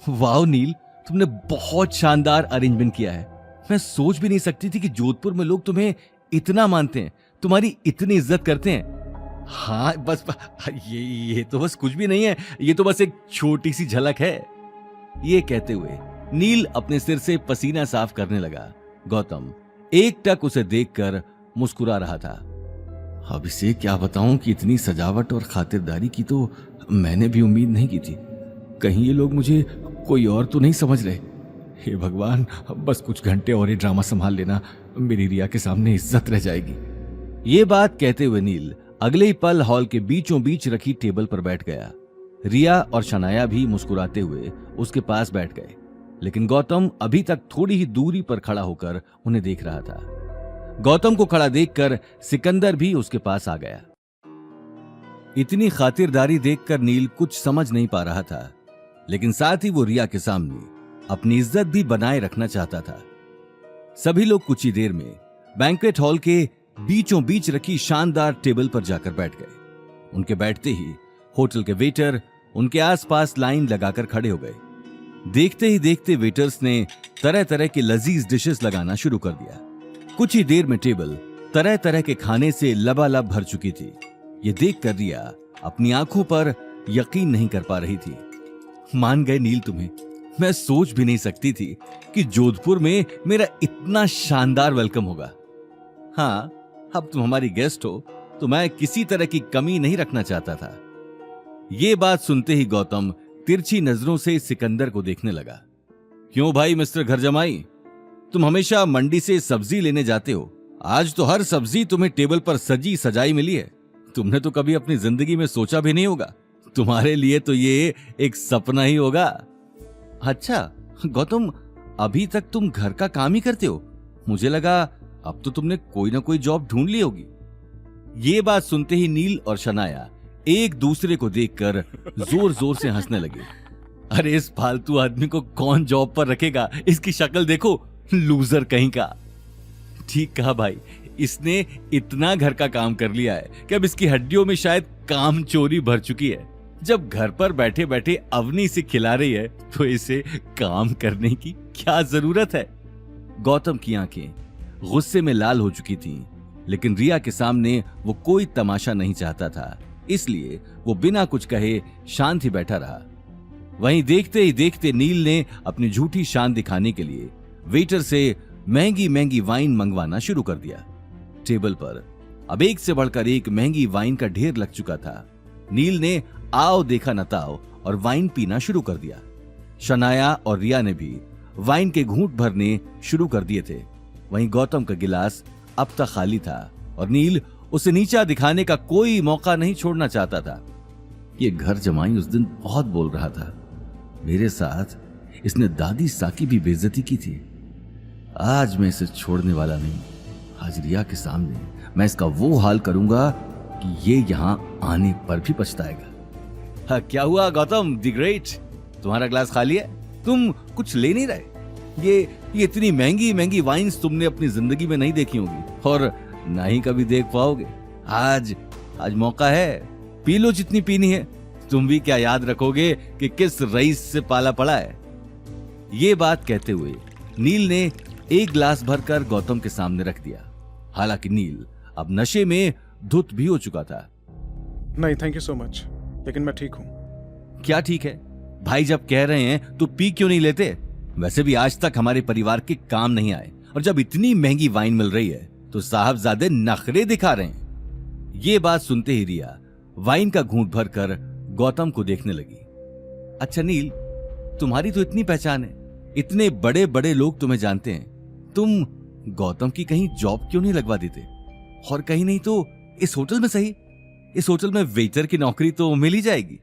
वाह नील, तुमने बहुत शानदार अरेंजमेंट किया है। मैं सोच भी नहीं सकती थी कि जोधपुर में लोग तुम्हें इतना मानते हैं, तुम्हारी इतनी इज्जत करते हैं। हाँ बस ये तो बस कुछ भी नहीं है, ये तो बस एक छोटी सी झलक है। ये कहते हुए नील अपने सिर से पसीना साफ करने लगा। गौतम एकटक उसे देखकर मुस्कुरा रहा था। अब इसे क्या बताऊं कि इतनी सजावट और खातिरदारी की तो मैंने भी उम्मीद नहीं की थी। कहीं ये लोग मुझे कोई और तो नहीं समझ रहे। हे भगवान, बस कुछ घंटे और ये ड्रामा संभाल लेना, मेरी रिया के सामने इज्जत रह जाएगी। ये बात कहते हुए नील अगले ही पल हॉल के बीचों बीच रखी टेबल पर बैठ गया। रिया और शनाया भी मुस्कुराते हुए उसके पास बैठ गए, लेकिन गौतम अभी तक थोड़ी ही दूरी पर खड़ा होकर उन्हें देख रहा था। गौतम को खड़ा देखकर सिकंदर भी उसके पास आ गया। इतनी खातिरदारी देखकर नील कुछ समझ नहीं पा रहा था, लेकिन साथ ही वो रिया के सामने अपनी इज्जत भी बनाए रखना चाहता था। सभी लोग कुछ ही देर में बैंक्वेट हॉल के बीचों बीच रखी शानदार टेबल पर जाकर बैठ गए। उनके बैठते ही होटल के वेटर उनके आसपास लाइन लगाकर खड़े हो गए। देखते ही देखते वेटर्स ने तरह तरह के लजीज डिशेस लगाना शुरू कर दिया। कुछ ही देर में टेबल तरह तरह के खाने से लबालब भर चुकी थी। ये देखकर रिया अपनी आंखों पर यकीन नहीं कर पा रही थी। मान गए नील तुम्हें, मैं सोच भी नहीं सकती थी कि जोधपुर में मेरा इतना शानदार वेलकम होगा। हाँ, अब तुम हमारी गेस्ट हो तो मैं किसी तरह की कमी नहीं रखना चाहता था। ये बात सुनते ही गौतम तिरछी नजरों से सिकंदर को देखने लगा। क्यों भाई मिस्टर घर जमाई, तुम हमेशा मंडी से सब्जी लेने जाते हो, आज तो हर सब्जी तुम्हें टेबल पर सजी सजाई मिली है। तुमने तो कभी अपनी जिंदगी में सोचा भी नहीं होगा, तुम्हारे लिए तो ये एक सपना ही होगा। अच्छा गौतम, अभी तक तुम घर का काम ही करते हो? मुझे लगा अब तो तुमने कोई ना कोई जॉब ढूंढ ली होगी। ये बात सुनते ही नील और शनाया एक दूसरे को देखकर जोर जोर से हंसने लगे। अरे इस फालतू आदमी को कौन जॉब पर रखेगा, इसकी शक्ल देखो, लूजर कहीं का। ठीक कहा भाई, इसने इतना घर का काम कर लिया है कि अब इसकी हड्डियों में शायद काम चोरी भर चुकी है। जब घर पर बैठे बैठे अवनी से खिला रही है तो इसे काम करने की क्या जरूरत है। गौतम की आंखें गुस्से में लाल हो चुकी थीं, लेकिन रिया के सामने वो कोई तमाशा नहीं चाहता था, इसलिए वो बिना कुछ कहे शांत ही बैठा रहा। वहीं देखते ही देखते नील ने अपनी झूठी शान दिखाने के लिए वेटर से महंगी महंगी वाइन मंगवाना शुरू कर दिया। टेबल पर अब एक से बढ़कर एक महंगी वाइन का ढेर लग चुका था। नील ने आओ देखा न ताओ और वाइन पीना शुरू कर दिया। शनाया और रिया ने भी वाइन के घूंट भरने शुरू कर दिए थे। वहीं गौतम का गिलास अब तक खाली था और नील उसे नीचा दिखाने का कोई मौका नहीं छोड़ना चाहता था। ये घर जमाई उस दिन बहुत बोल रहा था, मेरे साथ इसने दादी साकी भी बेइज्जती की थी। आज मैं इसे छोड़ने वाला नहीं। आज रिया के सामने मैं इसका वो हाल करूंगा कि ये यहां आने पर भी पछताएगा। हाँ, क्या हुआ गौतम द ग्रेट, तुम्हारा ग्लास खाली है? तुम कुछ ले नहीं रहे? ये इतनी महंगी महंगी वाइन्स तुमने अपनी जिंदगी में नहीं देखी होंगी और ना ही कभी देख पाओगे। आज मौका है, पी लो जितनी पीनी है। तुम भी क्या याद रखोगे कि किस रईस से पाला पड़ा है। ये बात कहते हुए नील ने एक ग्लास भरकर गौतम के सामने रख दिया। हालांकि नील अब नशे में धुत भी हो चुका था। नहीं थैंक यू सो मच, लेकिन मैं ठीक हूं। क्या ठीक है भाई, जब कह रहे हैं तो पी क्यों नहीं लेते? वैसे भी आज तक हमारे परिवार के काम नहीं आए, और जब इतनी महंगी वाइन मिल रही है तो साहबजादे नखरे दिखा रहे हैं। ये बात सुनते ही रिया वाइन का घूंट भरकर गौतम को देखने लगी। अच्छा नील, तुम्हारी तो इतनी पहचान है, इतने बड़े बड़े लोग तुम्हें जानते हैं, तुम गौतम की कहीं जॉब क्यों नहीं लगवा देते? और कहीं नहीं तो इस होटल में सही, इस होटल में वेटर की नौकरी तो मिल ही जाएगी।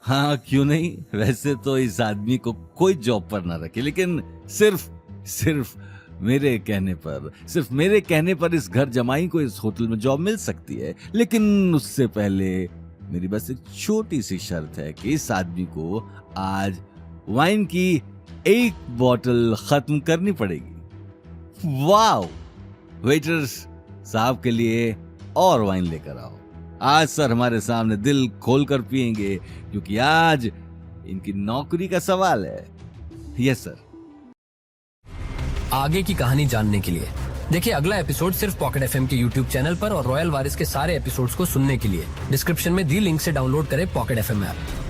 हाँ क्यों नहीं, वैसे तो इस आदमी को कोई जॉब पर ना रखे, लेकिन सिर्फ मेरे कहने पर इस घर जमाई को इस होटल में जॉब मिल सकती है। लेकिन उससे पहले मेरी बस एक छोटी सी शर्त है कि इस आदमी को आज वाइन की एक बोतल खत्म करनी पड़ेगी। वाह, वेटर्स साहब के लिए और वाइन लेकर आओ। आज सर हमारे सामने दिल खोलकर पिएंगे, क्योंकि आज इनकी नौकरी का सवाल है। Yes sir. आगे की कहानी जानने के लिए देखिए अगला एपिसोड सिर्फ पॉकेट एफएम के यूट्यूब चैनल पर और रॉयल वारिस के सारे एपिसोड्स को सुनने के लिए डिस्क्रिप्शन में दी लिंक से डाउनलोड करें पॉकेट एफएम ऐप।